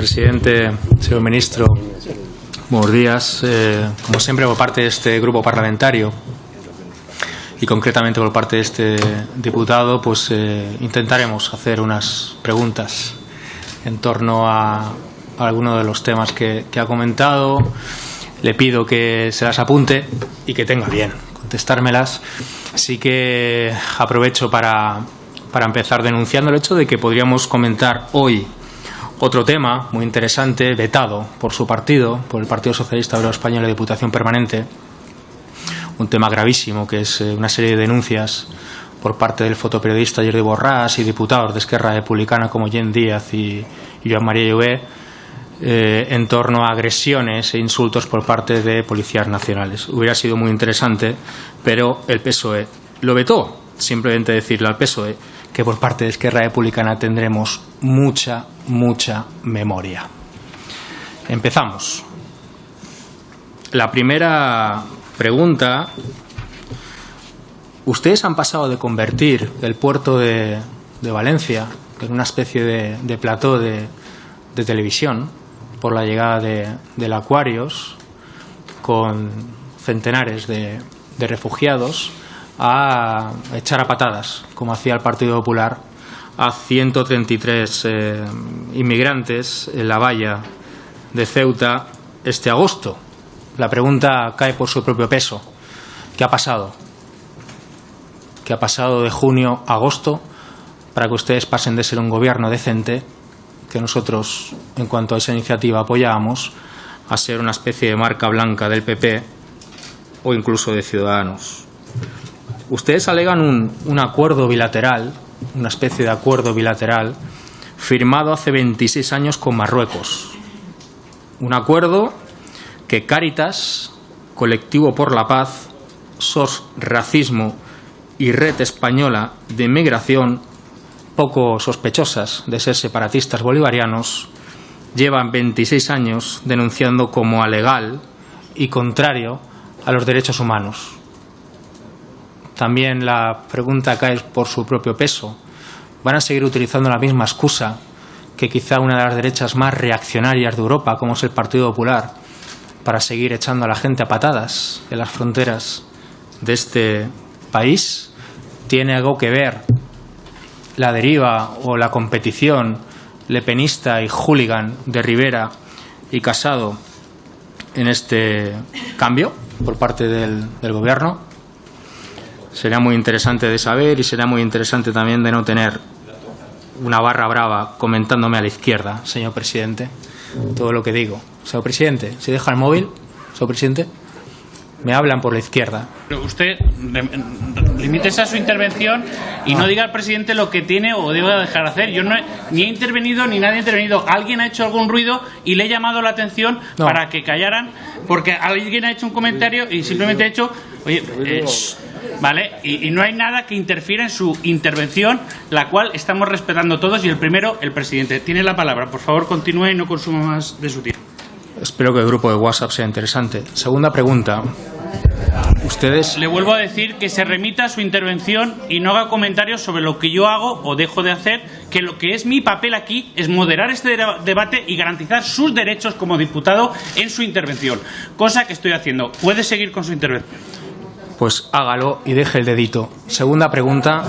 presidente, señor ministro. Buenos días. Como siempre, por parte de este grupo parlamentario y concretamente por parte de este diputado, pues intentaremos hacer unas preguntas en torno a alguno de los temas que ha comentado. Le pido que se las apunte y que tenga bien contestármelas. Sí que aprovecho para empezar denunciando el hecho de que podríamos comentar hoy otro tema muy interesante, vetado por su partido, por el Partido Socialista Obrero Español y Diputación Permanente, un tema gravísimo que es una serie de denuncias por parte del fotoperiodista Jordi Borràs y diputados de Esquerra Republicana como Jen Díaz y Joan María Llobé en torno a agresiones e insultos por parte de policías nacionales. Hubiera sido muy interesante, pero el PSOE lo vetó. Simplemente decirle al PSOE que por parte de Esquerra Republicana tendremos mucha memoria. Empezamos. La primera pregunta. Ustedes han pasado de convertir el puerto de Valencia en una especie de plató de televisión por la llegada del Aquarius con centenares de refugiados a echar a patadas, como hacía el Partido Popular, a 133 inmigrantes en la valla de Ceuta este agosto. La pregunta cae por su propio peso. ¿Qué ha pasado? ¿Qué ha pasado de junio a agosto para que ustedes pasen de ser un gobierno decente, que nosotros, en cuanto a esa iniciativa, apoyábamos, a ser una especie de marca blanca del PP o incluso de Ciudadanos? Ustedes alegan un acuerdo bilateral, una especie de acuerdo bilateral, firmado hace 26 años con Marruecos. Un acuerdo que Cáritas, Colectivo por la Paz, SOS Racismo y Red Española de Migración, poco sospechosas de ser separatistas bolivarianos, llevan 26 años denunciando como alegal y contrario a los derechos humanos. También la pregunta cae por su propio peso. ¿Van a seguir utilizando la misma excusa que quizá una de las derechas más reaccionarias de Europa, como es el Partido Popular, para seguir echando a la gente a patadas en las fronteras de este país? ¿Tiene algo que ver la deriva o la competición lepenista y hooligan de Rivera y Casado en este cambio por parte del Gobierno? Sería muy interesante de saber y será muy interesante también de no tener una barra brava comentándome a la izquierda, señor presidente, todo lo que digo. Señor presidente, si deja el móvil, señor presidente, me hablan por la izquierda. Pero usted limítese a su intervención y no diga al presidente lo que tiene o debe dejar de hacer. Yo no ni he intervenido ni nadie ha intervenido. Alguien ha hecho algún ruido y le he llamado la atención para que callaran, porque alguien ha hecho un comentario y simplemente ha hecho, oye, ¿vale? Y no hay nada que interfiera en su intervención, la cual estamos respetando todos, y el primero, el presidente. Tiene la palabra. Por favor, continúe y no consuma más de su tiempo. Espero que el grupo de WhatsApp sea interesante. Segunda pregunta. Ustedes... Le vuelvo a decir que se remita a su intervención y no haga comentarios sobre lo que yo hago o dejo de hacer, que lo que es mi papel aquí es moderar este debate y garantizar sus derechos como diputado en su intervención, cosa que estoy haciendo. Puede seguir con su intervención. Pues hágalo y deje el dedito. Segunda pregunta.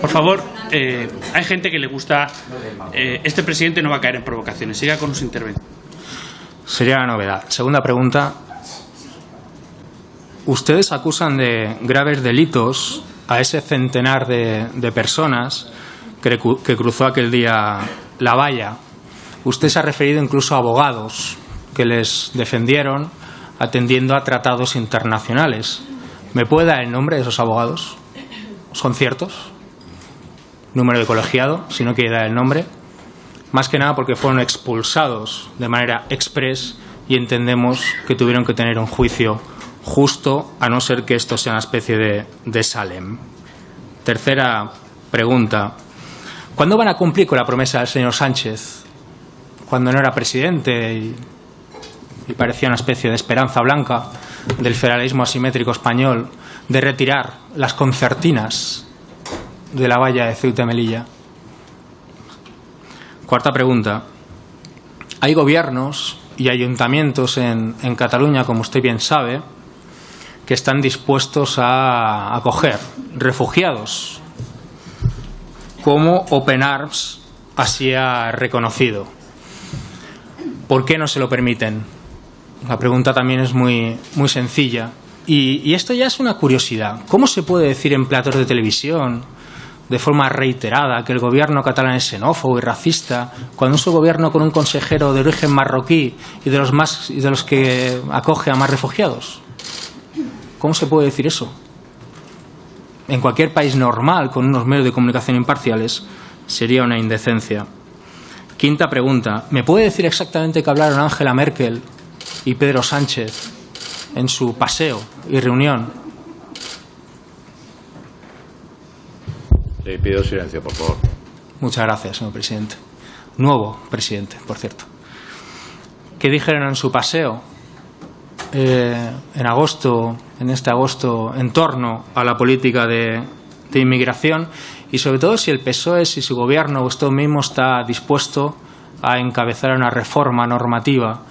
Por favor, hay gente que le gusta. Este presidente no va a caer en provocaciones. Siga con su intervención. Sería la novedad. Segunda pregunta. Ustedes acusan de graves delitos a ese centenar de personas que cruzó aquel día la valla. Usted se ha referido incluso a abogados que les defendieron atendiendo a tratados internacionales. ¿Me puede dar el nombre de esos abogados? ¿Son ciertos? Número de colegiado, si no quiere dar el nombre. Más que nada porque fueron expulsados de manera express y entendemos que tuvieron que tener un juicio justo, a no ser que esto sea una especie de Salem. Tercera pregunta. ¿Cuándo van a cumplir con la promesa del señor Sánchez, cuando no era presidente y parecía una especie de esperanza blanca del federalismo asimétrico español, de retirar las concertinas de la valla de Ceuta y Melilla? Cuarta pregunta. Hay gobiernos y ayuntamientos en Cataluña, como usted bien sabe, que están dispuestos a acoger refugiados, como Open Arms así ha reconocido. ¿Por qué no se lo permiten? La pregunta también es muy sencilla. Y esto ya es una curiosidad. ¿Cómo se puede decir en platos de televisión, de forma reiterada, que el gobierno catalán es xenófobo y racista, cuando es un gobierno con un consejero de origen marroquí y de los que acoge a más refugiados? ¿Cómo se puede decir eso? En cualquier país normal, con unos medios de comunicación imparciales, sería una indecencia. Quinta pregunta. ¿Me puede decir exactamente qué hablaron Angela Merkel y Pedro Sánchez en su paseo y reunión? Le pido silencio, por favor. Muchas gracias, señor presidente. Nuevo presidente, por cierto. ¿Qué dijeron en su paseo en este agosto, en torno a la política de inmigración? Y sobre todo si el PSOE, si su gobierno o usted mismo está dispuesto a encabezar una reforma normativa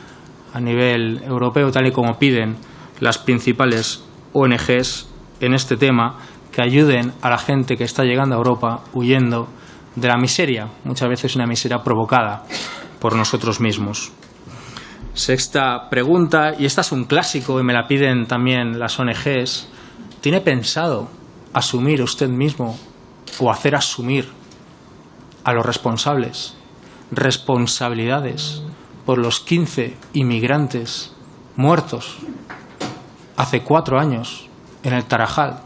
a nivel europeo, tal y como piden las principales ONGs en este tema, que ayuden a la gente que está llegando a Europa huyendo de la miseria, muchas veces una miseria provocada por nosotros mismos. Sexta pregunta, y esta es un clásico y me la piden también las ONGs. ¿Tiene pensado asumir usted mismo o hacer asumir a los responsables responsabilidades por los 15 inmigrantes muertos hace 4 años en el Tarajal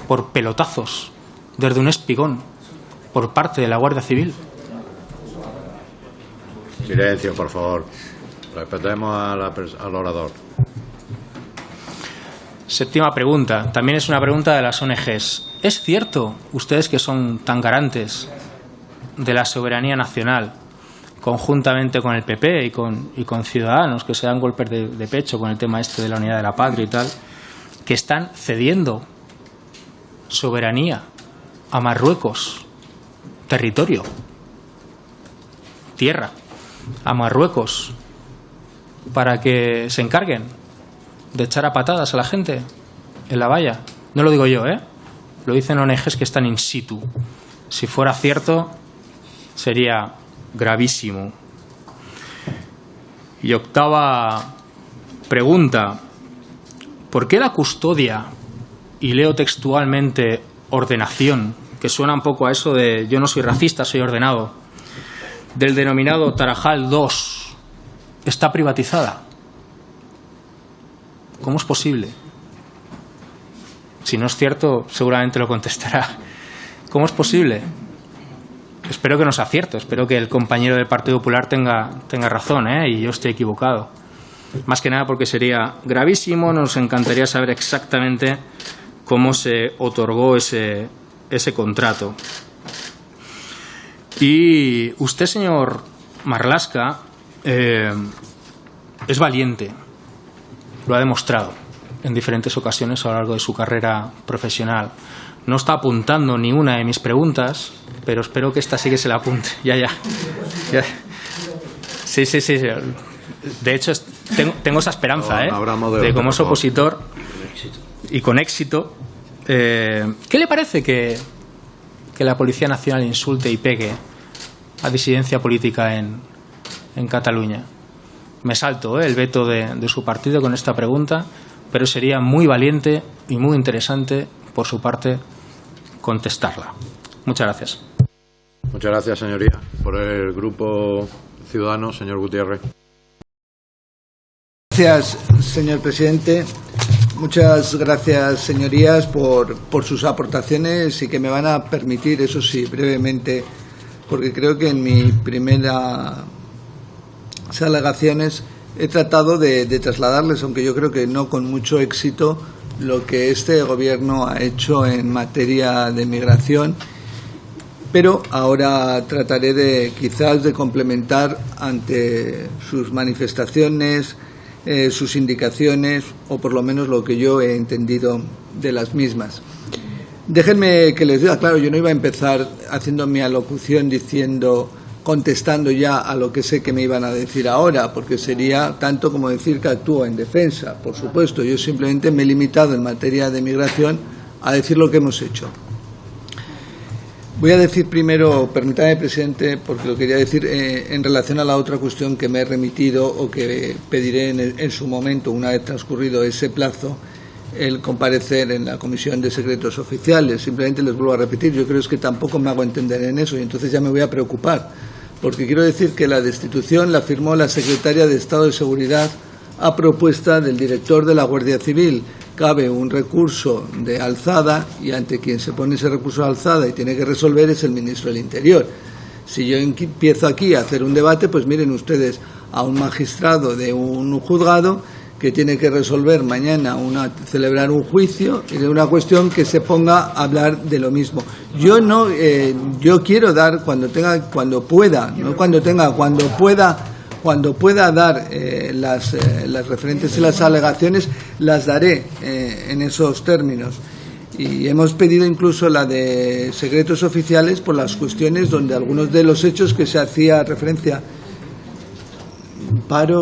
por pelotazos desde un espigón por parte de la Guardia Civil? Silencio, por favor. Respetemos al orador. Séptima pregunta. También es una pregunta de las ONGs. ¿Es cierto, ustedes que son tan garantes de la soberanía nacional, conjuntamente con el PP y con Ciudadanos, que se dan golpes de pecho con el tema este de la unidad de la patria y tal, que están cediendo soberanía a Marruecos, territorio, tierra, a Marruecos, para que se encarguen de echar a patadas a la gente en la valla? No lo digo yo, lo dicen ONGs que están in situ. Si fuera cierto, sería gravísimo. Y octava pregunta. ¿Por qué la custodia, y leo textualmente ordenación, que suena un poco a eso de yo no soy racista, soy ordenado, del denominado Tarajal 2, está privatizada? ¿Cómo es posible? Si no es cierto, seguramente lo contestará. ¿Cómo es posible? Espero que no sea cierto. Espero que el compañero del Partido Popular tenga razón, y yo estoy equivocado. Más que nada porque sería gravísimo. Nos encantaría saber exactamente cómo se otorgó ese contrato. Y usted, señor Marlaska, es valiente. Lo ha demostrado en diferentes ocasiones a lo largo de su carrera profesional. No está apuntando ni una de mis preguntas, pero espero que esta sí que se la apunte. Ya. Sí. De hecho, tengo esa esperanza, de como es opositor y con éxito. ¿Qué le parece que la Policía Nacional insulte y pegue a disidencia política en Cataluña? Me salto el veto de su partido con esta pregunta, pero sería muy valiente y muy interesante por su parte contestarla. Muchas gracias. Muchas gracias, señoría. Por el Grupo Ciudadanos, señor Gutiérrez. Gracias, señor presidente. Muchas gracias, señorías, por sus aportaciones y que me van a permitir, eso sí, brevemente, porque creo que en mi primera alegaciones he tratado de trasladarles, aunque yo creo que no con mucho éxito, lo que este Gobierno ha hecho en materia de migración, pero ahora trataré quizás de complementar ante sus manifestaciones, sus indicaciones, o por lo menos lo que yo he entendido de las mismas. Déjenme que les diga, claro, yo no iba a empezar haciendo mi alocución diciendo contestando ya a lo que sé que me iban a decir ahora, porque sería tanto como decir que actúo en defensa. Por supuesto, yo simplemente me he limitado en materia de migración a decir lo que hemos hecho. Voy a decir primero, permítame, presidente, porque lo quería decir en relación a la otra cuestión que me he remitido o que pediré en su momento, una vez transcurrido ese plazo, el comparecer en la Comisión de Secretos Oficiales. Simplemente les vuelvo a repetir, yo creo que tampoco me hago entender en eso y entonces ya me voy a preocupar, porque quiero decir que la destitución la firmó la Secretaria de Estado de Seguridad a propuesta del director de la Guardia Civil. Cabe un recurso de alzada y ante quien se pone ese recurso de alzada y tiene que resolver es el ministro del Interior. Si yo empiezo aquí a hacer un debate, pues miren ustedes a un magistrado de un juzgado que tiene que resolver mañana celebrar un juicio y de una cuestión que se ponga a hablar de lo mismo. Yo quiero dar cuando pueda dar las referentes y las alegaciones, las daré en esos términos. Y hemos pedido incluso la de secretos oficiales por las cuestiones donde algunos de los hechos que se hacía referencia.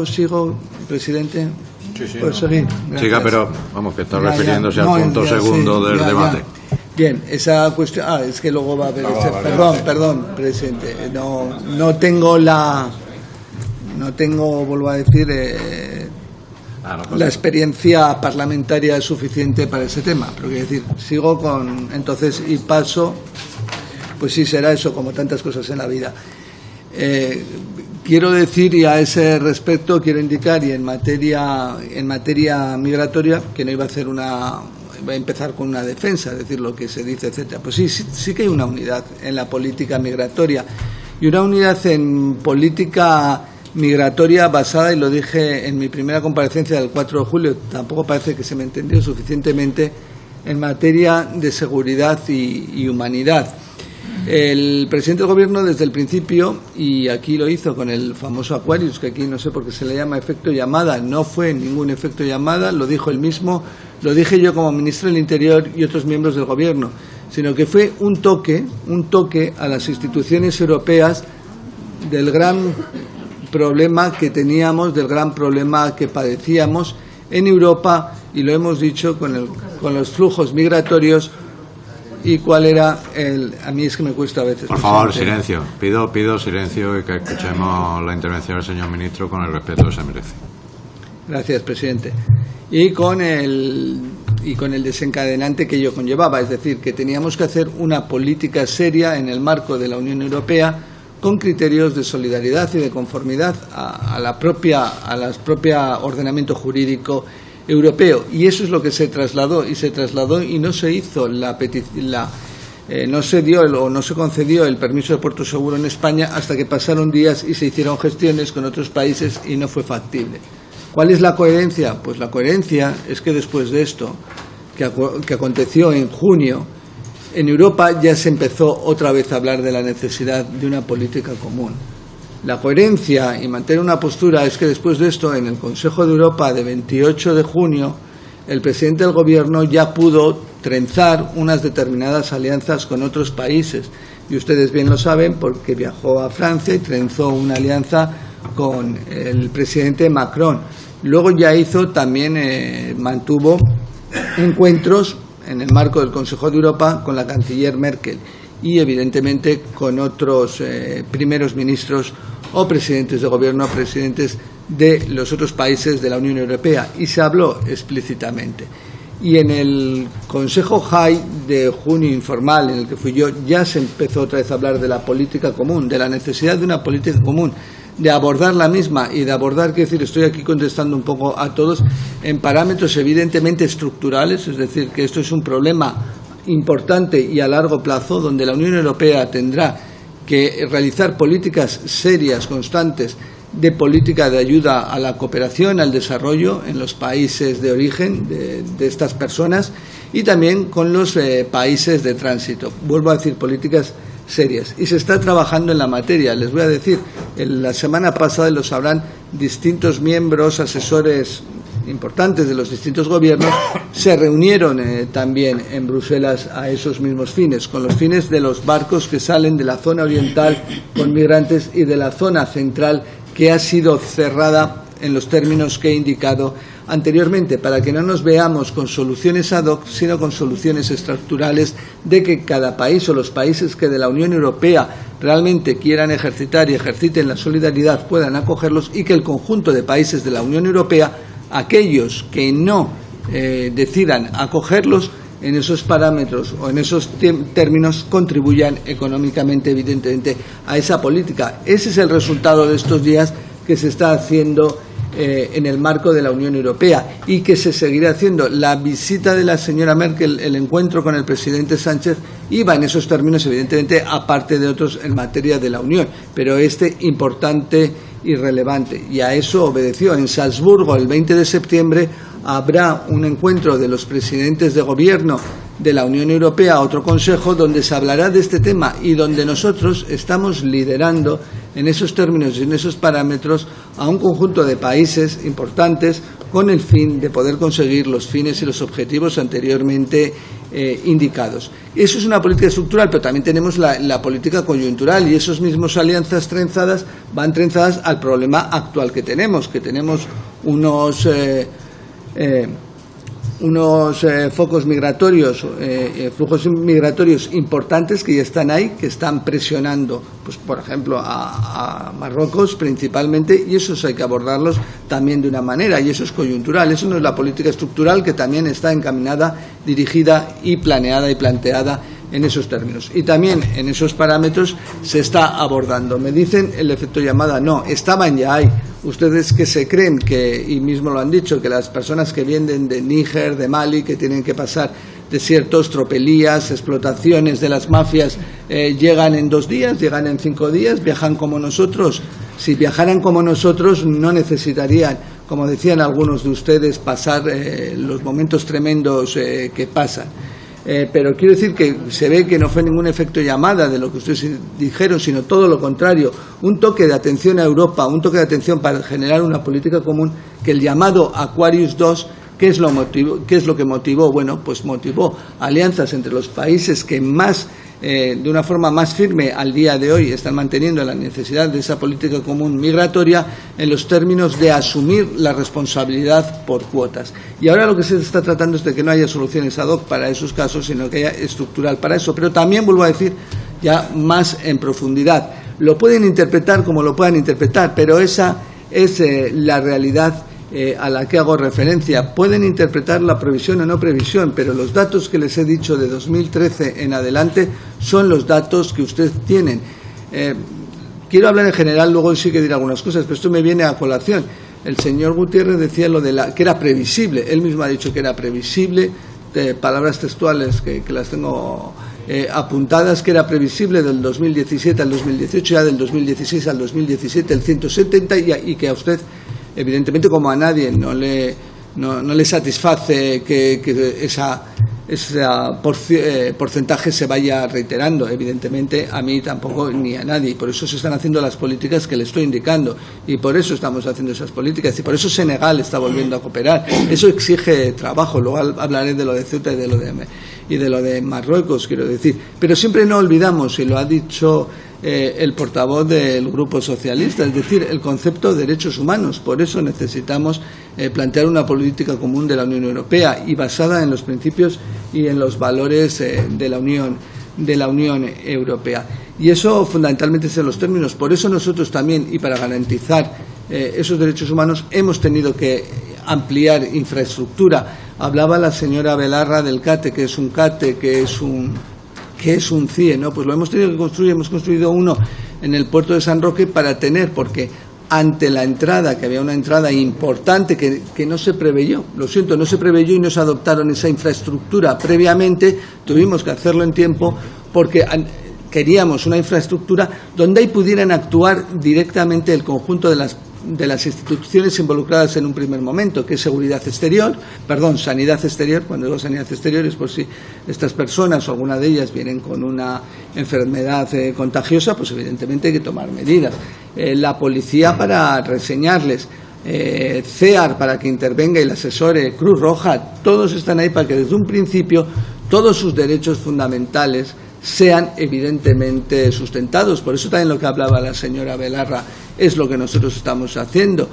¿Sigo, presidente? Sí. Pues seguir. Siga, pero vamos, que está refiriéndose al punto segundo del debate. Bien, esa cuestión. Es que luego va a haber. Perdón, presidente. No tengo, vuelvo a decir, la experiencia parlamentaria suficiente para ese tema. Pero quiero decir, sigo con. Entonces, y paso. Pues sí, será eso, como tantas cosas en la vida. Quiero decir, y a ese respecto quiero indicar, y en materia migratoria, que no iba a empezar con una defensa, es decir, lo que se dice, etcétera. Pues sí que hay una unidad en la política migratoria, y una unidad en política migratoria basada, y lo dije en mi primera comparecencia del 4 de julio, tampoco parece que se me entendió suficientemente, en materia de seguridad y humanidad. El presidente del Gobierno desde el principio, y aquí lo hizo con el famoso Aquarius, que aquí no sé por qué se le llama efecto llamada, no fue ningún efecto llamada, lo dijo él mismo, lo dije yo como ministro del Interior y otros miembros del Gobierno, sino que fue un toque a las instituciones europeas del gran problema que teníamos, del gran problema que padecíamos en Europa, y lo hemos dicho con los flujos migratorios. ¿Y cuál era a mí es que me cuesta a veces? Por favor, silencio. Pido silencio y que escuchemos la intervención del señor ministro con el respeto que se merece. Gracias, presidente. Y con el desencadenante que ello conllevaba, es decir, que teníamos que hacer una política seria en el marco de la Unión Europea con criterios de solidaridad y de conformidad a la propia ordenamiento jurídico europeo, y eso es lo que se trasladó y no se hizo no se dio o no se concedió el permiso de puerto seguro en España hasta que pasaron días y se hicieron gestiones con otros países y no fue factible. ¿Cuál es la coherencia? Pues la coherencia es que después de esto que aconteció en junio, en Europa ya se empezó otra vez a hablar de la necesidad de una política común. La coherencia y mantener una postura es que después de esto, en el Consejo de Europa de 28 de junio, el presidente del Gobierno ya pudo trenzar unas determinadas alianzas con otros países. Y ustedes bien lo saben porque viajó a Francia y trenzó una alianza con el presidente Macron. Luego ya mantuvo encuentros en el marco del Consejo de Europa con la canciller Merkel y evidentemente con otros primeros ministros o presidentes de gobierno, presidentes de los otros países de la Unión Europea, y se habló explícitamente. Y en el Consejo High de junio informal, en el que fui yo, ya se empezó otra vez a hablar de la política común, de la necesidad de una política común, de abordar la misma y de abordar, quiero decir, estoy aquí contestando un poco a todos, en parámetros evidentemente estructurales, es decir, que esto es un problema importante y a largo plazo, donde la Unión Europea tendrá que realizar políticas serias, constantes, de política de ayuda a la cooperación, al desarrollo en los países de origen de estas personas y también con los países de tránsito. Vuelvo a decir, políticas serias. Y se está trabajando en la materia. Les voy a decir, la semana pasada, lo sabrán, distintos miembros, asesores importantes de los distintos gobiernos se reunieron también en Bruselas a esos mismos fines, con los fines de los barcos que salen de la zona oriental con migrantes y de la zona central que ha sido cerrada en los términos que he indicado anteriormente, para que no nos veamos con soluciones ad hoc, sino con soluciones estructurales de que cada país o los países que de la Unión Europea realmente quieran ejercitar y ejerciten la solidaridad puedan acogerlos, y que el conjunto de países de la Unión Europea, aquellos que no decidan acogerlos, en esos parámetros o en esos términos contribuyan económicamente, evidentemente, a esa política. Ese es el resultado de estos días que se está haciendo en el marco de la Unión Europea y que se seguirá haciendo. La visita de la señora Merkel, el encuentro con el presidente Sánchez, iba en esos términos, evidentemente, aparte de otros en materia de la Unión, pero importante y relevante. Y a eso obedeció. En Salzburgo, el 20 de septiembre, habrá un encuentro de los presidentes de gobierno de la Unión Europea, otro consejo donde se hablará de este tema y donde nosotros estamos liderando en esos términos y en esos parámetros a un conjunto de países importantes con el fin de poder conseguir los fines y los objetivos anteriormente indicados. Eso es una política estructural, pero también tenemos la política coyuntural, y esos mismos alianzas trenzadas van trenzadas al problema actual que tenemos unos focos migratorios, flujos migratorios importantes que ya están ahí, que están presionando, pues por ejemplo, a Marruecos principalmente, y esos hay que abordarlos también de una manera, y eso es coyuntural. Eso no es la política estructural, que también está encaminada, dirigida y planeada y planteada en esos términos. Y también en esos parámetros se está abordando. Me dicen el efecto llamada, no, estaban ya ahí. Ustedes que se creen que, y mismo lo han dicho, que las personas que vienen de Níger, de Mali, que tienen que pasar desiertos, tropelías, explotaciones de las mafias, llegan en 2 días, llegan en 5 días, viajan como nosotros. Si viajaran como nosotros no necesitarían, como decían algunos de ustedes, pasar los momentos tremendos que pasan. Pero quiero decir que se ve que no fue ningún efecto llamada de lo que ustedes dijeron, sino todo lo contrario, un toque de atención a Europa, un toque de atención para generar una política común, que el llamado Aquarius II, ¿qué es lo que motivó? Bueno, pues motivó alianzas entre los países que más, de una forma más firme al día de hoy, están manteniendo la necesidad de esa política común migratoria en los términos de asumir la responsabilidad por cuotas. Y ahora lo que se está tratando es de que no haya soluciones ad hoc para esos casos, sino que haya estructural para eso. Pero también, vuelvo a decir, ya más en profundidad. Lo pueden interpretar como lo puedan interpretar, pero esa es la realidad a la que hago referencia. Pueden interpretar la previsión o no previsión, pero los datos que les he dicho de 2013 en adelante son los datos que ustedes tienen. Quiero hablar en general, luego sí que diré algunas cosas, pero esto me viene a colación. El señor Gutiérrez decía lo de que era previsible. Él mismo ha dicho que era previsible, palabras textuales que las tengo apuntadas, que era previsible del 2017 al 2018, ya del 2016 al 2017 el 170, y que a usted, evidentemente, como a nadie, no le satisface que ese porcentaje se vaya reiterando. Evidentemente, a mí tampoco, ni a nadie. Y por eso se están haciendo las políticas que le estoy indicando. Y por eso estamos haciendo esas políticas. Y por eso Senegal está volviendo a cooperar. Eso exige trabajo. Luego hablaré de lo de Ceuta y de lo de Marruecos, quiero decir. Pero siempre no olvidamos, y lo ha dicho el portavoz del Grupo Socialista, es decir, el concepto de derechos humanos. Por eso necesitamos plantear una política común de la Unión Europea y basada en los principios y en los valores de la Unión Europea. Y eso fundamentalmente es en los términos. Por eso nosotros también, y para garantizar esos derechos humanos, hemos tenido que ampliar infraestructura. Hablaba la señora Belarra del CATE, que es un CATE, que es un CIE, ¿no? Pues lo hemos tenido que construir. Hemos construido uno en el puerto de San Roque porque ante la entrada, que había una entrada importante que no se preveyó, lo siento, no se preveyó y no se adoptaron esa infraestructura previamente, tuvimos que hacerlo en tiempo porque queríamos una infraestructura donde ahí pudieran actuar directamente el conjunto de las instituciones involucradas en un primer momento, que es sanidad exterior. Cuando digo sanidad exterior es por si estas personas o alguna de ellas vienen con una enfermedad contagiosa, pues evidentemente hay que tomar medidas. La policía para reseñarles. CEAR para que intervenga y le asesore, Cruz Roja, todos están ahí para que desde un principio todos sus derechos fundamentales sean evidentemente sustentados. Por eso también lo que hablaba la señora Belarra es lo que nosotros estamos haciendo.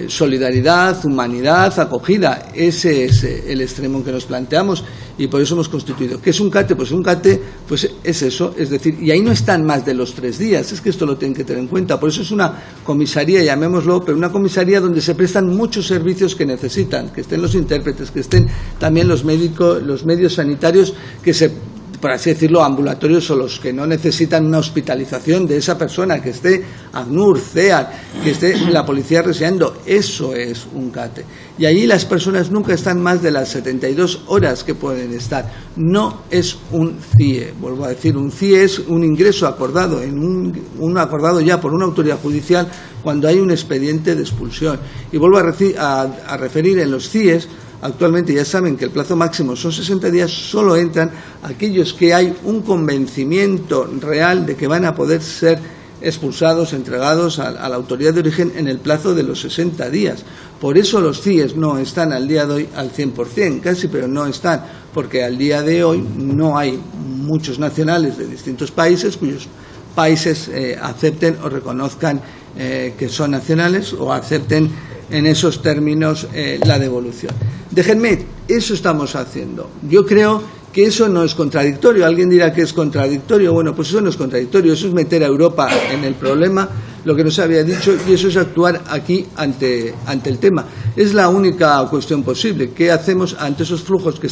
Solidaridad, humanidad, acogida, ese es el extremo que nos planteamos y por eso hemos constituido. ¿Qué es un CATE? Pues un CATE pues es eso, es decir, y ahí no están más de los 3 días, es que esto lo tienen que tener en cuenta. Por eso es una comisaría, llamémoslo, pero una comisaría donde se prestan muchos servicios que necesitan, que estén los intérpretes, que estén también los médicos, los medios sanitarios, que se, por así decirlo, ambulatorios o los que no necesitan una hospitalización de esa persona, que esté ACNUR, CEAR, que esté la policía rastreando. Eso es un CATE. Y allí las personas nunca están más de las 72 horas que pueden estar. No es un CIE, vuelvo a decir, un CIE es un ingreso acordado, un acordado ya por una autoridad judicial cuando hay un expediente de expulsión. Y vuelvo a referir en los CIEs. Actualmente ya saben que el plazo máximo son 60 días, solo entran aquellos que hay un convencimiento real de que van a poder ser expulsados, entregados a la autoridad de origen en el plazo de los 60 días. Por eso los CIEs no están al día de hoy al 100%, casi, pero no están, porque al día de hoy no hay muchos nacionales de distintos países cuyos países acepten o reconozcan que son nacionales o acepten en esos términos la devolución. Déjenme, eso estamos haciendo. Yo creo que eso no es contradictorio. Alguien dirá que es contradictorio. Bueno, pues eso no es contradictorio, eso es meter a Europa en el problema, lo que nos había dicho, y eso es actuar aquí ante el tema. Es la única cuestión posible. ¿Qué hacemos ante esos flujos que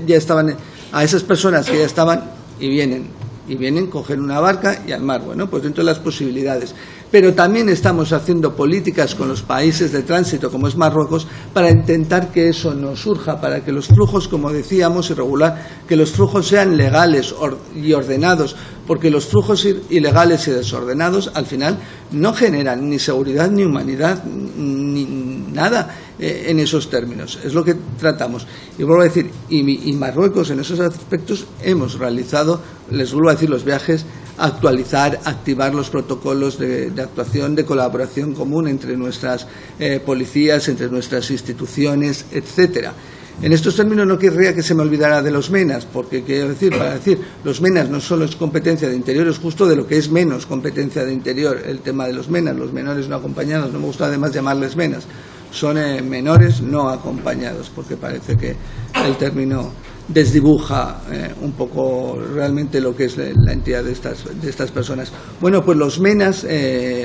ya estaban, a esas personas que ya estaban y vienen, cogen una barca y al mar? Bueno, pues dentro de las posibilidades. Pero también estamos haciendo políticas con los países de tránsito, como es Marruecos, para intentar que eso no surja, para que los flujos, como decíamos, irregular, que los flujos sean legales y ordenados, porque los flujos ilegales y desordenados, al final, no generan ni seguridad, ni humanidad, ni nada en esos términos. Es lo que tratamos. Y vuelvo a decir, y Marruecos en esos aspectos hemos realizado, les vuelvo a decir, los viajes, actualizar, activar los protocolos de actuación, de colaboración común entre nuestras policías, entre nuestras instituciones, etcétera. En estos términos no querría que se me olvidara de los MENAs, porque quiero decir, para decir, los MENAs no solo es competencia de interior, es justo de lo que es menos competencia de interior, el tema de los MENAs, los menores no acompañados. No me gusta además llamarles MENAs, son menores no acompañados, porque parece que el término desdibuja un poco realmente lo que es la entidad de estas personas. Bueno, pues los MENAs,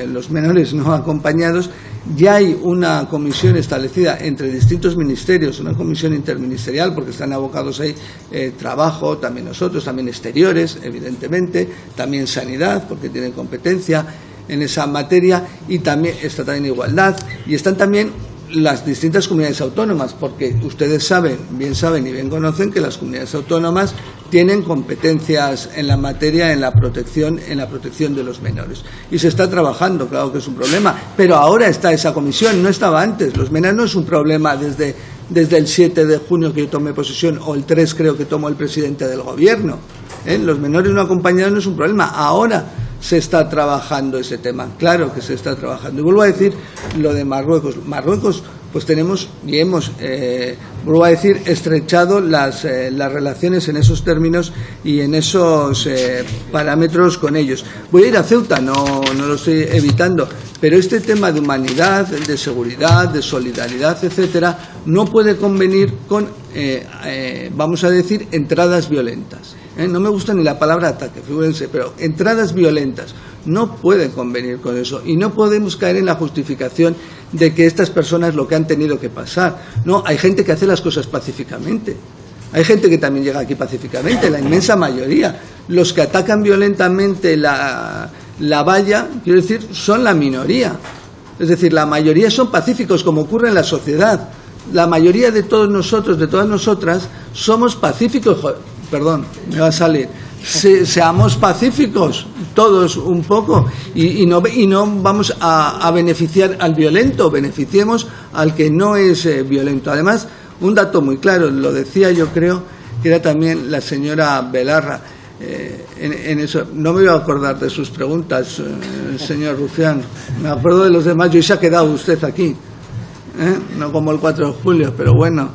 los menores no acompañados, ya hay una comisión establecida entre distintos ministerios, una comisión interministerial, porque están abocados ahí trabajo, también nosotros, también exteriores, evidentemente, también sanidad, porque tienen competencia en esa materia, y también está también igualdad, y están también las distintas comunidades autónomas, porque ustedes saben y bien conocen que las comunidades autónomas tienen competencias en la materia, en la protección de los menores. Y se está trabajando, claro que es un problema, pero ahora está esa comisión, no estaba antes. Los MENAs no es un problema desde el 7 de junio que yo tomé posesión, o el 3 creo que tomó el presidente del gobierno. Los menores no acompañados no es un problema, ahora se está trabajando ese tema, claro que se está trabajando. Y vuelvo a decir lo de Marruecos. Marruecos, pues tenemos y hemos, vuelvo a decir, estrechado las relaciones en esos términos y en esos parámetros con ellos. Voy a ir a Ceuta, no lo estoy evitando, pero este tema de humanidad, de seguridad, de solidaridad, etcétera, no puede convenir con, vamos a decir, entradas violentas. No me gusta ni la palabra ataque, figúrense, pero entradas violentas no pueden convenir con eso, y no podemos caer en la justificación de que estas personas lo que han tenido que pasar. No, hay gente que hace las cosas pacíficamente, hay gente que también llega aquí pacíficamente, la inmensa mayoría. Los que atacan violentamente la valla, quiero decir, son la minoría. Es decir, la mayoría son pacíficos, como ocurre en la sociedad. La mayoría de todos nosotros, de todas nosotras, somos pacíficos. Perdón, me va a salir. Seamos pacíficos, todos un poco, y no vamos a beneficiar al violento, beneficiemos al que no es violento. Además, un dato muy claro, lo decía yo creo que era también la señora Belarra, en eso. No me voy a acordar de sus preguntas, señor Rufián. Me acuerdo de los demás. Yo se ha quedado usted aquí, no como el 4 de julio, pero bueno,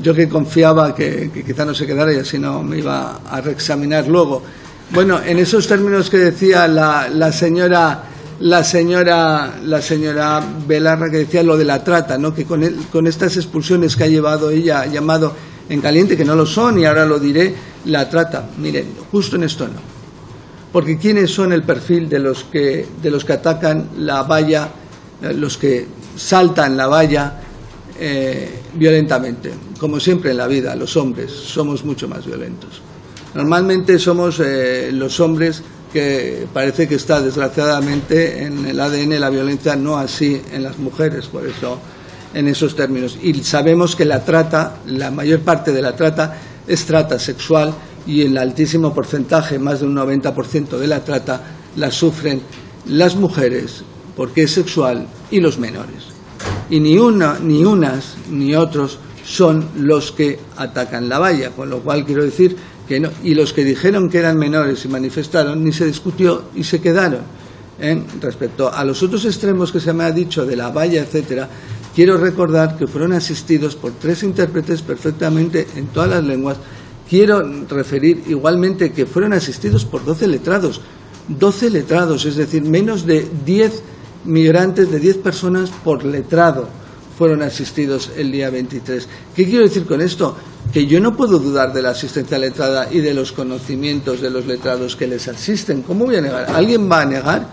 yo que confiaba que quizá no se quedara y así no me iba a reexaminar luego. Bueno, en esos términos que decía la señora Belarra, que decía lo de la trata, ¿no? Que con estas expulsiones que ha llevado ella, llamado en caliente, que no lo son, y ahora lo diré, la trata. Miren, justo en esto no. Porque ¿quiénes son el perfil de los que atacan la valla, los que saltan la valla violentamente? Como siempre en la vida, los hombres somos mucho más violentos. Normalmente somos los hombres, que parece que está desgraciadamente en el ADN la violencia, no así en las mujeres, por eso en esos términos. Y sabemos que la trata, la mayor parte de la trata es trata sexual, y el altísimo porcentaje, más de un 90% de la trata, la sufren las mujeres porque es sexual y los menores. Y ni unas ni otros son los que atacan la valla, con lo cual quiero decir que no, y los que dijeron que eran menores y manifestaron, ni se discutió y se quedaron. Respecto a los otros extremos que se me ha dicho de la valla, etcétera, quiero recordar que fueron asistidos por 3 intérpretes perfectamente en todas las lenguas. Quiero referir igualmente que fueron asistidos por 12 letrados. 12 letrados, es decir, menos de 10 migrantes, de 10 personas por letrado fueron asistidos el día 23. ¿Qué quiero decir con esto? Que yo no puedo dudar de la asistencia letrada y de los conocimientos de los letrados que les asisten. ¿Cómo voy a negar? ¿Alguien va a negar?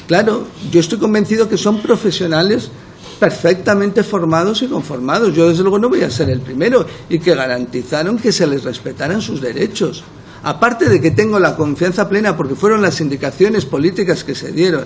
Claro, yo estoy convencido que son profesionales perfectamente formados y conformados. Yo desde luego no voy a ser el primero, y que garantizaron que se les respetaran sus derechos. Aparte de que tengo la confianza plena, porque fueron las indicaciones políticas que se dieron,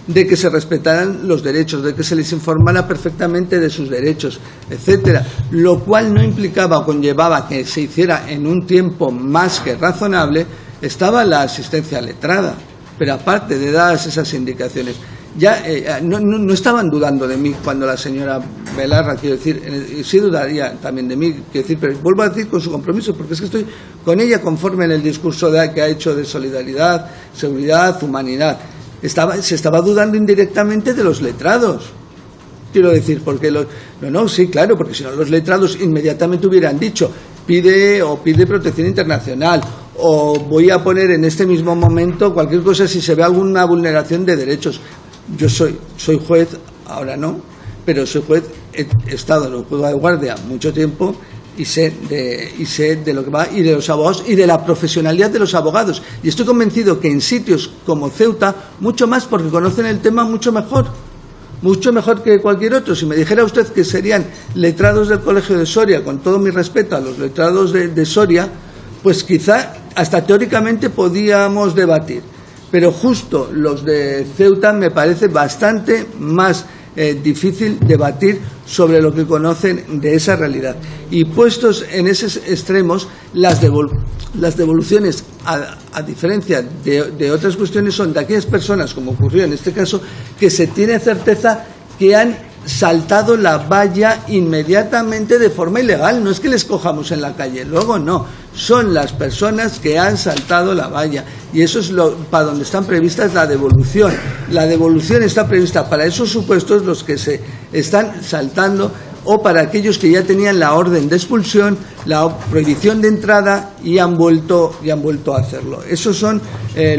de que se respetaran los derechos, de que se les informara perfectamente de sus derechos, etcétera, lo cual no implicaba o conllevaba que se hiciera en un tiempo más que razonable. Estaba la asistencia letrada, pero aparte de dadas esas indicaciones, ya no estaban dudando de mí cuando la señora Belarra, quiero decir, sí dudaría también de mí, quiero decir, pero vuelvo a decir con su compromiso, porque es que estoy con ella conforme en el discurso que ha hecho de solidaridad, seguridad, humanidad. Se estaba dudando indirectamente de los letrados, quiero decir, porque sí, claro, porque si no los letrados inmediatamente hubieran dicho pide protección internacional, o voy a poner en este mismo momento cualquier cosa si se ve alguna vulneración de derechos. Yo soy juez, ahora no, pero soy juez, he estado en el juzgado de guardia mucho tiempo y sé de lo que va, y de los abogados y de la profesionalidad de los abogados. Y estoy convencido que en sitios como Ceuta, mucho más, porque conocen el tema mucho mejor que cualquier otro. Si me dijera usted que serían letrados del Colegio de Soria, con todo mi respeto a los letrados de Soria, pues quizá hasta teóricamente podíamos debatir. Pero justo los de Ceuta me parece bastante más difícil debatir sobre lo que conocen de esa realidad. Y puestos en esos extremos, las devoluciones, a diferencia de otras cuestiones, son de aquellas personas, como ocurrió en este caso, que se tiene certeza que han saltado la valla inmediatamente de forma ilegal. No es que les cojamos en la calle, luego no, son las personas que han saltado la valla, y eso es para donde están previstas la devolución. La devolución está prevista para esos supuestos, los que se están saltando, o para aquellos que ya tenían la orden de expulsión, la prohibición de entrada y han vuelto a hacerlo. Esos son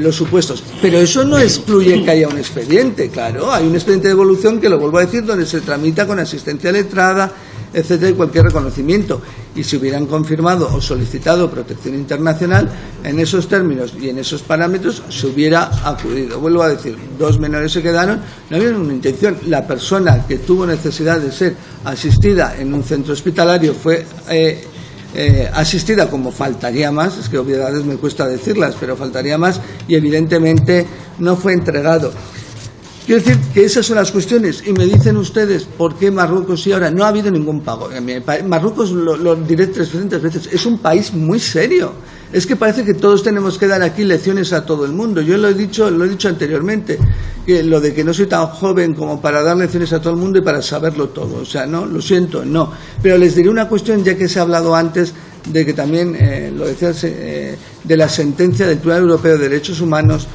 los supuestos. Pero eso no excluye que haya un expediente, claro. Hay un expediente de devolución, que lo vuelvo a decir, donde se tramita con asistencia letrada, etcétera, y cualquier reconocimiento. Y si hubieran confirmado o solicitado protección internacional, en esos términos y en esos parámetros se hubiera acudido. Vuelvo a decir, 2 menores se quedaron, no había ninguna intención. La persona que tuvo necesidad de ser asistida en un centro hospitalario fue asistida, como faltaría más, es que obviedades me cuesta decirlas, pero faltaría más, y evidentemente no fue entregado. Quiero decir que esas son las cuestiones, y me dicen ustedes por qué Marruecos y ahora no ha habido ningún pago. Marruecos, lo diré 300 veces, es un país muy serio. Es que parece que todos tenemos que dar aquí lecciones a todo el mundo. Yo lo he dicho anteriormente, que lo de que no soy tan joven como para dar lecciones a todo el mundo y para saberlo todo. O sea, no, lo siento, no. Pero les diré una cuestión, ya que se ha hablado antes de que también, lo decía, de la sentencia del Tribunal Europeo de Derechos Humanos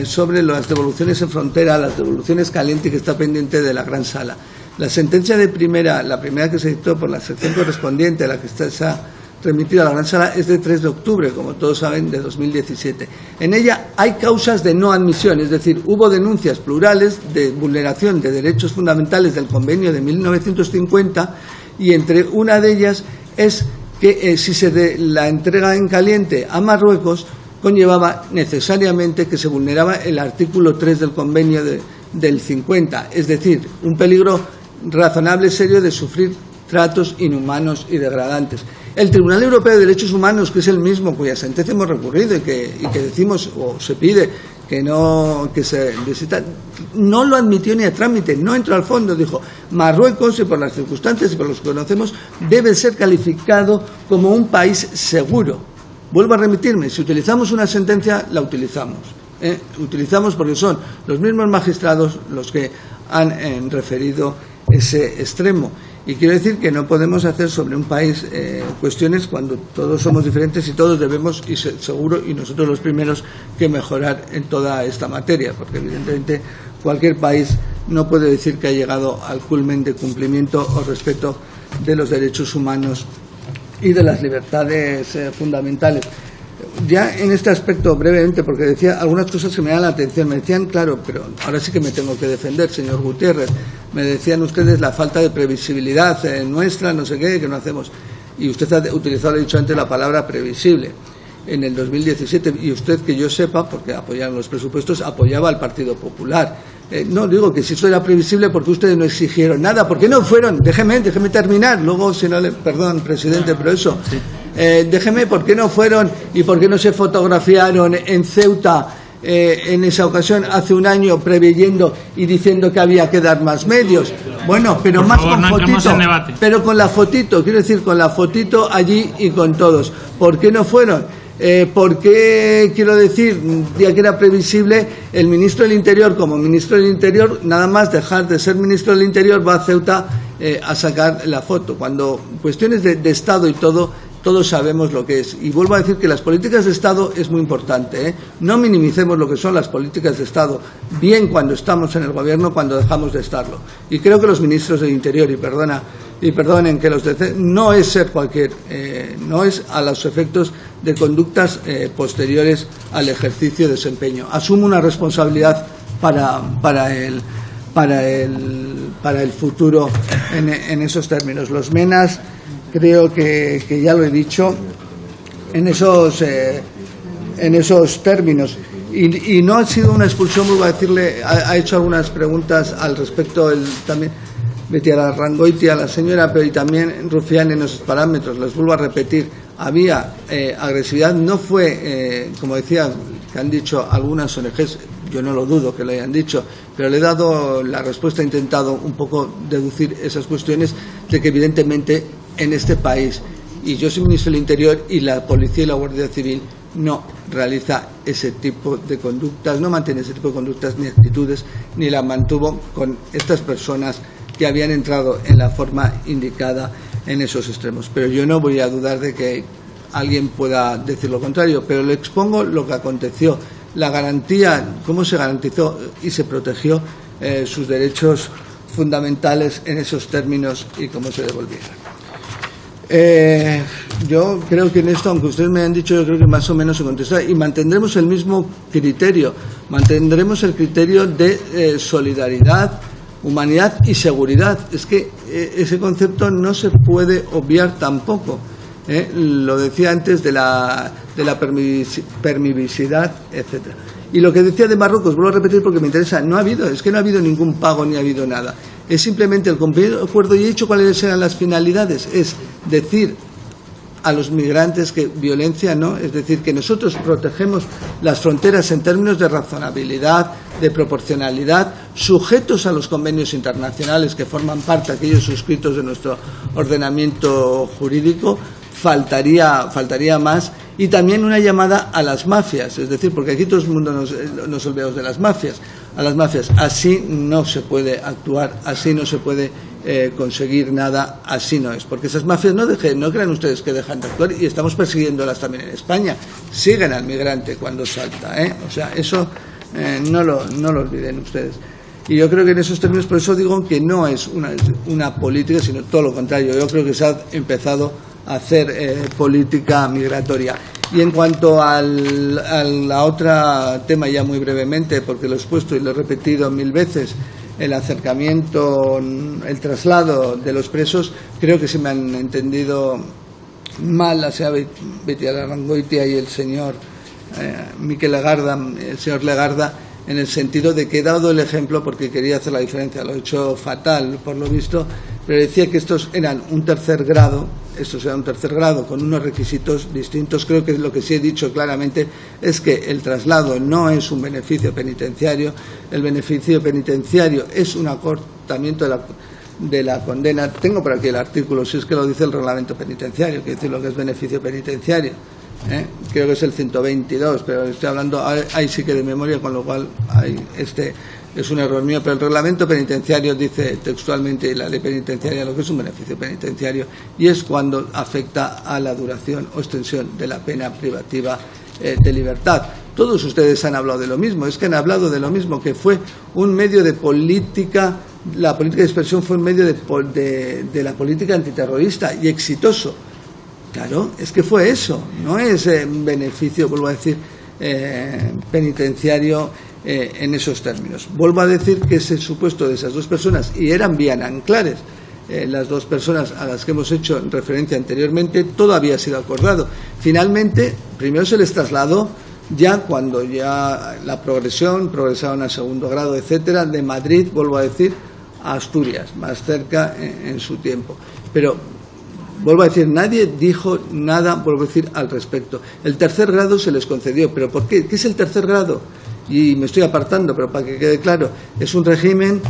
sobre las devoluciones en frontera, las devoluciones calientes, que está pendiente de la Gran Sala. La sentencia la primera que se dictó por la sección correspondiente, a la que se ha remitido a la Gran Sala, es de 3 de octubre, como todos saben, de 2017. En ella hay causas de no admisión, es decir, hubo denuncias plurales de vulneración de derechos fundamentales del convenio de 1950, y entre una de ellas es que si se la entrega en caliente a Marruecos, conllevaba necesariamente que se vulneraba el artículo 3 del convenio del 50, es decir, un peligro razonable serio de sufrir tratos inhumanos y degradantes. El Tribunal Europeo de Derechos Humanos, que es el mismo cuya sentencia hemos recurrido y que decimos o se pide que se visita, no lo admitió ni a trámite, no entró al fondo. Dijo: Marruecos, y por las circunstancias y por los que conocemos, debe ser calificado como un país seguro. Vuelvo a remitirme, si utilizamos una sentencia, la utilizamos. Utilizamos porque son los mismos magistrados los que han referido ese extremo. Y quiero decir que no podemos hacer sobre un país cuestiones cuando todos somos diferentes y todos debemos, y seguro, y nosotros los primeros, que mejorar en toda esta materia, porque evidentemente cualquier país no puede decir que ha llegado al culmen de cumplimiento o respeto de los derechos humanos y de las libertades fundamentales. Ya en este aspecto, brevemente, porque decía algunas cosas que me dan la atención, me decían, claro, pero ahora sí que me tengo que defender, señor Gutiérrez, me decían ustedes la falta de previsibilidad nuestra, no sé qué, que no hacemos, y usted ha utilizado, he dicho antes, la palabra previsible. En el 2017, y usted, que yo sepa, porque apoyaron los presupuestos, apoyaba al Partido Popular. No, digo que si eso era previsible, porque ustedes no exigieron nada. ¿Por qué no fueron? Déjeme terminar. Luego, si no le... Perdón, presidente, pero eso... déjeme, ¿por qué no fueron y por qué no se fotografiaron en Ceuta en esa ocasión, hace un año, preveyendo y diciendo que había que dar más medios? Bueno, pero por más favor, con fotito, pero con la fotito, quiero decir, con la fotito allí y con todos. ¿Por qué no fueron? ¿Por qué, quiero decir, ya que era previsible, el ministro del Interior, como ministro del Interior, nada más dejar de ser ministro del Interior, va a Ceuta a sacar la foto? Cuando cuestiones de Estado y todo, todos sabemos lo que es. Y vuelvo a decir que las políticas de Estado es muy importante, No minimicemos lo que son las políticas de Estado, bien cuando estamos en el Gobierno, cuando dejamos de estarlo. Y creo que los ministros del Interior, y perdonen que los no es ser cualquier, no es a los efectos de conductas posteriores al ejercicio de desempeño. Asumo una responsabilidad para el futuro en esos términos. Los MENAS, creo que ya lo he dicho, en esos términos. Y no ha sido una expulsión, vuelvo a decirle, ha hecho algunas preguntas al respecto, también Betty Arrangoiti, a la señora, pero y también Rufián en esos parámetros. Les vuelvo a repetir, había agresividad, no fue, como decía, que han dicho algunas ONGs, yo no lo dudo que lo hayan dicho, pero le he dado la respuesta, he intentado un poco deducir esas cuestiones de que evidentemente en este país, y yo soy ministro del Interior, y la Policía y la Guardia Civil no realiza ese tipo de conductas, no mantiene ese tipo de conductas ni actitudes, ni la mantuvo con estas personas que habían entrado en la forma indicada en esos extremos. Pero yo no voy a dudar de que alguien pueda decir lo contrario, pero le expongo lo que aconteció, la garantía, cómo se garantizó y se protegió sus derechos fundamentales en esos términos y cómo se devolvieron. Yo creo que en esto, aunque ustedes me han dicho, yo creo que más o menos se contesta, y mantendremos el mismo criterio, mantendremos el criterio de solidaridad, humanidad y seguridad. Es que ese concepto no se puede obviar tampoco. Lo decía antes de la permisividad, etcétera. Y lo que decía de Marruecos, vuelvo a repetir porque me interesa, no ha habido ningún pago ni ha habido nada. Es simplemente el cumplir el acuerdo, y he dicho cuáles eran las finalidades, es decir a los migrantes que violencia no, es decir, que nosotros protegemos las fronteras en términos de razonabilidad, de proporcionalidad, sujetos a los convenios internacionales que forman parte, aquellos suscritos de nuestro ordenamiento jurídico. Faltaría más, y también una llamada a las mafias, es decir, porque aquí todo el mundo nos olvidamos de las mafias, a las mafias. Así no se puede actuar, así no se puede conseguir nada. Así no es, porque esas mafias no crean ustedes que dejan de actuar, y estamos persiguiéndolas también en España. Siguen al migrante cuando salta, o sea, eso no lo olviden ustedes. Y yo creo que en esos términos, por eso digo que no es una política, sino todo lo contrario. Yo creo que se ha empezado a hacer política migratoria. Y en cuanto la otra tema, ya muy brevemente, porque lo he expuesto y lo he repetido 1000 veces, el acercamiento, el traslado de los presos, creo que se me han entendido mal la señora Beitialarrangoitia y el señor Miquel Legarda, el señor Legarda, en el sentido de que he dado el ejemplo porque quería hacer la diferencia. Lo he hecho fatal, por lo visto, pero decía que estos eran un tercer grado, con unos requisitos distintos. Creo que lo que sí he dicho claramente es que el traslado no es un beneficio penitenciario. El beneficio penitenciario es un acortamiento de la condena. Tengo por aquí el artículo, si es que lo dice el reglamento penitenciario, que dice lo que es beneficio penitenciario. Creo que es el 122, pero estoy hablando ahí sí que de memoria, con lo cual es un error mío, pero el reglamento penitenciario dice textualmente, y la ley penitenciaria, lo que es un beneficio penitenciario, y es cuando afecta a la duración o extensión de la pena privativa de libertad. Todos ustedes han hablado de lo mismo, es que han hablado de lo mismo, que fue un medio de política, la política de dispersión fue un medio de la política antiterrorista, y exitoso. Claro, es que fue eso, no es beneficio, vuelvo a decir, penitenciario en esos términos. Vuelvo a decir que ese supuesto de esas dos personas, y eran bien anclares, las dos personas a las que hemos hecho referencia anteriormente, todo había sido acordado. Finalmente, primero se les trasladó, ya cuando ya la progresaron a segundo grado, etcétera, de Madrid, vuelvo a decir, a Asturias, más cerca en su tiempo. Pero vuelvo a decir, nadie dijo nada, vuelvo a decir, al respecto. El tercer grado se les concedió, ¿pero por qué? ¿Qué es el tercer grado? Y me estoy apartando, pero para que quede claro, es un régimen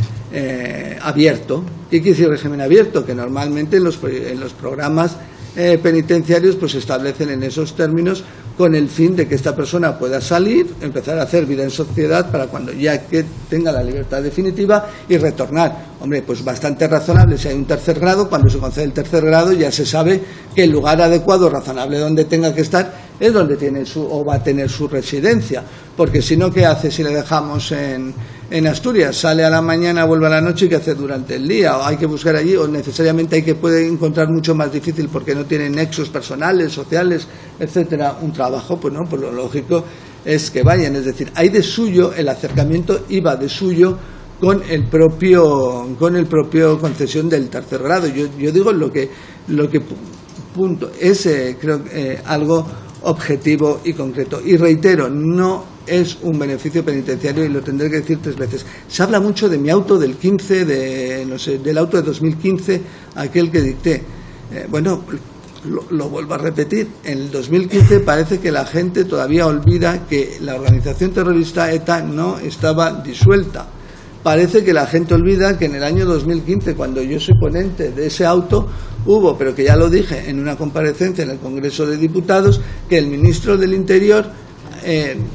abierto. ¿Qué quiere decir régimen abierto? Que normalmente en los programas penitenciarios pues se establecen en esos términos, con el fin de que esta persona pueda salir, empezar a hacer vida en sociedad para cuando ya que tenga la libertad definitiva y retornar. Hombre, pues bastante razonable si hay un tercer grado. Cuando se concede el tercer grado ya se sabe que el lugar adecuado, razonable, donde tenga que estar es donde tiene o va a tener su residencia, porque si no, ¿qué hace si le dejamos en Asturias? Sale a la mañana, vuelve a la noche, ¿y qué hace durante el día? O hay que buscar allí, o necesariamente puede encontrar mucho más difícil porque no tiene nexos personales, sociales, etcétera, un trabajo. Pues no, pues lo lógico es que vayan. Es decir, hay de suyo, el acercamiento iba de suyo con el propio concesión del tercer grado. Yo digo lo que punto es creo algo objetivo y concreto, y reitero, no es un beneficio penitenciario, y lo tendré que decir 3 veces. Se habla mucho de mi auto del 15, del auto de 2015, aquel que dicté. Bueno, lo vuelvo a repetir, en el 2015 parece que la gente todavía olvida que la organización terrorista ETA no estaba disuelta. Parece que la gente olvida que en el año 2015, cuando yo soy ponente de ese auto, hubo, pero que ya lo dije en una comparecencia en el Congreso de Diputados, que el ministro del Interior,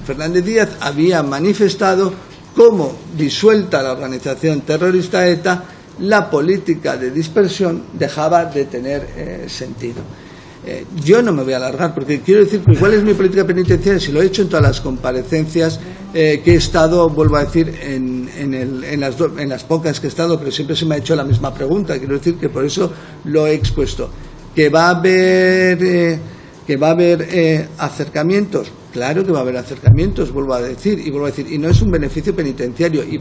Fernández Díaz, había manifestado cómo, disuelta la organización terrorista ETA, la política de dispersión dejaba de tener sentido. Yo no me voy a alargar, porque quiero decir que cuál es mi política penitenciaria, si lo he hecho en todas las comparecencias que he estado, vuelvo a decir, en las pocas que he estado, pero siempre se me ha hecho la misma pregunta. Quiero decir que por eso lo he expuesto. Que va a haber acercamientos. Claro que va a haber acercamientos, vuelvo a decir, y no es un beneficio penitenciario, y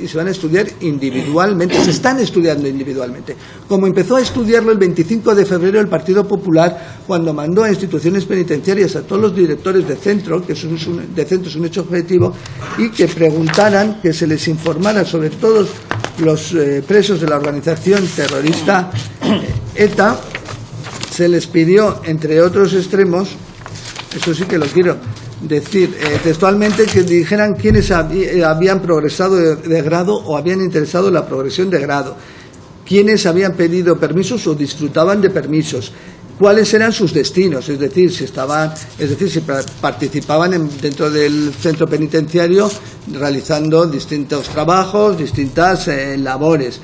se van a estudiar individualmente, se están estudiando individualmente, como empezó a estudiarlo el 25 de febrero el Partido Popular, cuando mandó a instituciones penitenciarias a todos los directores de centro, que de centro es un hecho objetivo, y que preguntaran, que se les informara sobre todos los presos de la organización terrorista ETA. Se les pidió, entre otros extremos, eso sí que lo quiero decir textualmente, que dijeran quiénes habían progresado de grado o habían interesado en la progresión de grado, quiénes habían pedido permisos o disfrutaban de permisos, cuáles eran sus destinos, es decir, si participaban dentro del centro penitenciario realizando distintos trabajos, distintas labores.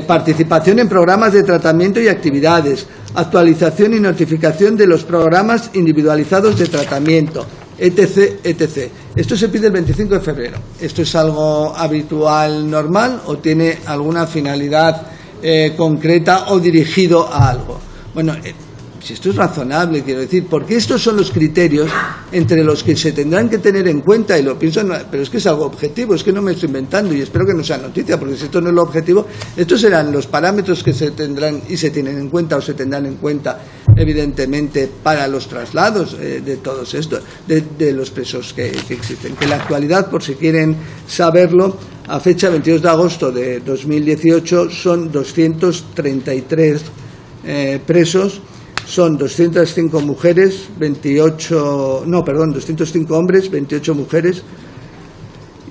participación en programas de tratamiento y actividades, actualización y notificación de los programas individualizados de tratamiento, etc., etc. Esto se pide el 25 de febrero. ¿Esto es algo habitual, normal, o tiene alguna finalidad concreta o dirigido a algo? Bueno, si esto es razonable, quiero decir, porque estos son los criterios entre los que se tendrán que tener en cuenta, y lo pienso, pero es que es algo objetivo, es que no me estoy inventando, y espero que no sea noticia, porque si esto no es lo objetivo, estos serán los parámetros que se tendrán y se tienen en cuenta o se tendrán en cuenta, evidentemente, para los traslados de todos estos, de los presos que existen. Que en la actualidad, por si quieren saberlo, a fecha 22 de agosto de 2018 son 233 presos. Son 205 mujeres, 205 hombres, 28 mujeres,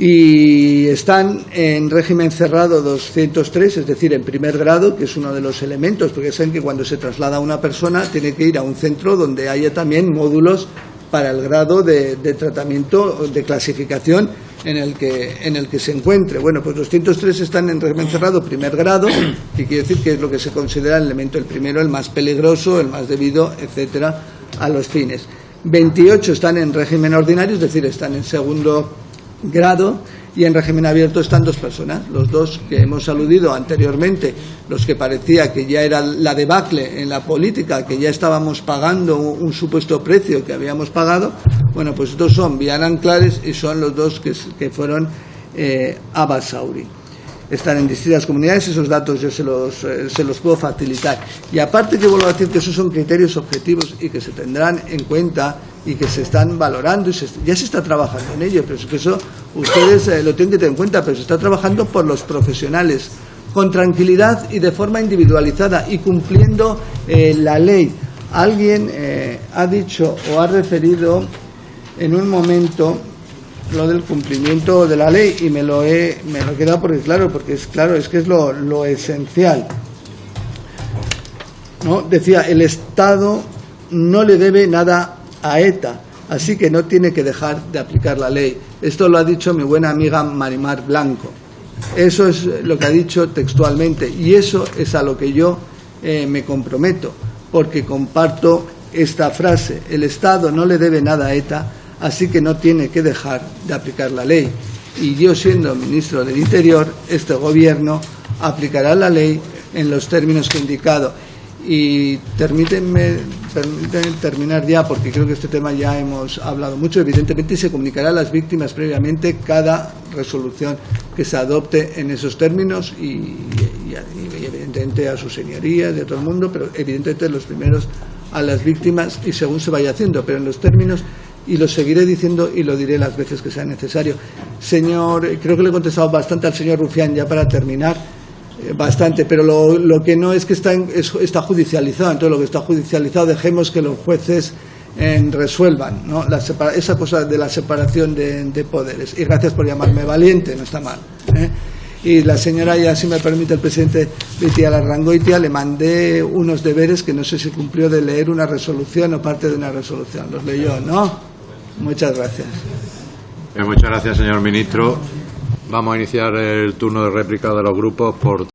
y están en régimen cerrado 203, es decir, en primer grado, que es uno de los elementos, porque saben que cuando se traslada a una persona tiene que ir a un centro donde haya también módulos para el grado de tratamiento, de clasificación en el que se encuentre. Bueno, pues 203 están en régimen cerrado, primer grado, que quiere decir que es lo que se considera el elemento, el primero, el más peligroso, el más debido, etcétera, a los fines. 28 están en régimen ordinario, es decir, están en segundo grado, y en régimen abierto están 2 personas, los 2 que hemos aludido anteriormente, los que parecía que ya era la debacle en la política, que ya estábamos pagando un supuesto precio que habíamos pagado. Bueno, pues estos son Viana Anclares y son los 2 que fueron a Basauri. Están en distintas comunidades, esos datos yo se los puedo facilitar. Y aparte, que vuelvo a decir que esos son criterios objetivos y que se tendrán en cuenta y que se están valorando, y ya se está trabajando en ello, pero es que eso ustedes lo tienen que tener en cuenta, pero se está trabajando por los profesionales, con tranquilidad y de forma individualizada y cumpliendo la ley. Alguien ha dicho o ha referido en un momento lo del cumplimiento de la ley, y me lo he quedado porque es que es lo esencial, ¿no? Decía, el Estado no le debe nada a ETA, así que no tiene que dejar de aplicar la ley. Esto lo ha dicho mi buena amiga Marimar Blanco. Eso es lo que ha dicho textualmente, y eso es a lo que yo me comprometo, porque comparto esta frase: el Estado no le debe nada a ETA, así que no tiene que dejar de aplicar la ley. Y yo, siendo ministro del Interior, este Gobierno aplicará la ley en los términos que he indicado. Y permítanme terminar ya, porque creo que este tema ya hemos hablado mucho. Evidentemente se comunicará a las víctimas previamente cada resolución que se adopte en esos términos, y evidentemente a sus señorías y a todo el mundo, pero evidentemente los primeros a las víctimas, y según se vaya haciendo, pero en los términos, y lo seguiré diciendo y lo diré las veces que sea necesario. Señor, creo que le he contestado bastante al señor Rufián, ya para terminar, bastante, pero lo que no es que está judicializado. Entonces, lo que está judicializado, dejemos que los jueces resuelvan, ¿no? Esa cosa de la separación de poderes. Y gracias por llamarme valiente, no está mal, ¿eh? Y la señora, ya si me permite el presidente Betia Larrangoitia, le mandé unos deberes que no sé si cumplió, de leer una resolución o parte de una resolución. Los leyó, ¿no? Muchas gracias. Muchas gracias, señor ministro. Vamos a iniciar el turno de réplica de los grupos por